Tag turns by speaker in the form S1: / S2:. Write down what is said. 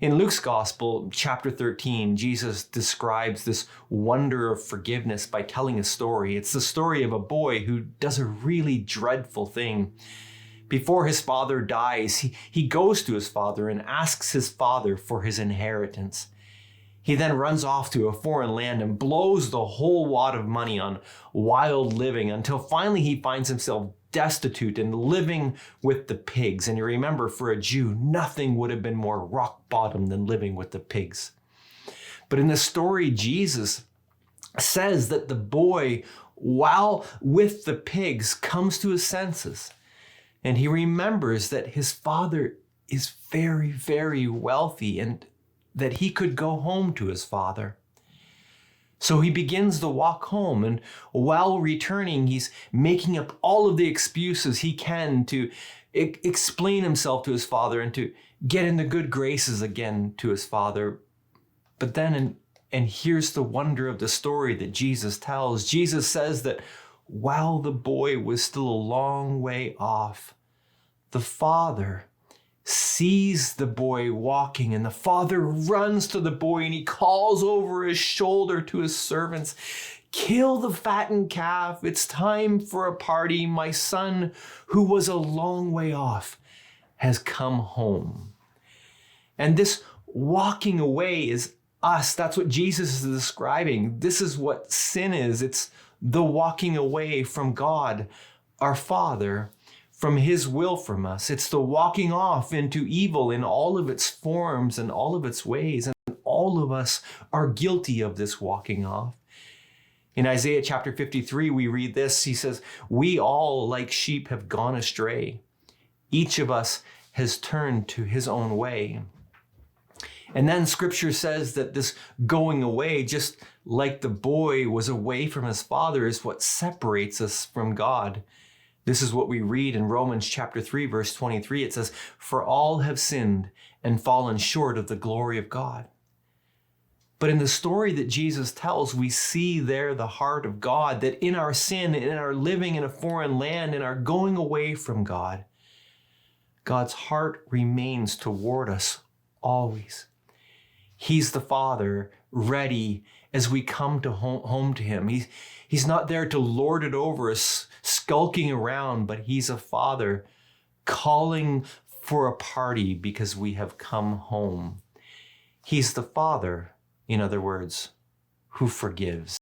S1: In Luke's Gospel, chapter 13, Jesus describes this wonder of forgiveness by telling a story. It's the story of a boy who does a really dreadful thing. Before his father dies, he goes to his father and asks his father for his inheritance. He then runs off to a foreign land and blows the whole wad of money on wild living until finally he finds himself destitute and living with the pigs. And you remember, for a Jew, nothing would have been more rock bottom than living with the pigs. But in the story, Jesus says that the boy, while with the pigs, comes to his senses. And he remembers that his father is very, very wealthy and that he could go home to his father. So he begins to walk home, and while returning, he's making up all of the excuses he can to explain himself to his father and to get in the good graces again to his father. But then, and here's the wonder of the story that Jesus tells. Jesus says that while the boy was still a long way off, the father sees the boy walking, and the father runs to the boy and he calls over his shoulder to his servants, "Kill the fattened calf. It's time for a party. My son, who was a long way off, has come home." And this walking away is us. That's what Jesus is describing. This is what sin is. It's the walking away from God, our Father, from his will from us. It's the walking off into evil in all of its forms and all of its ways. And all of us are guilty of this walking off. In Isaiah chapter 53, we read this. He says, "We all like sheep have gone astray. Each of us has turned to his own way." And then scripture says that this going away, just like the boy was away from his father, is what separates us from God. This is what we read in Romans chapter 3, verse 23. It says, "For all have sinned and fallen short of the glory of God." But in the story that Jesus tells, we see there the heart of God, that in our sin, in our living in a foreign land, in our going away from God, God's heart remains toward us always. He's the Father, ready as we come to home to him. He's not there to lord it over us, skulking around, but he's a Father calling for a party because we have come home. He's the Father, in other words, who forgives.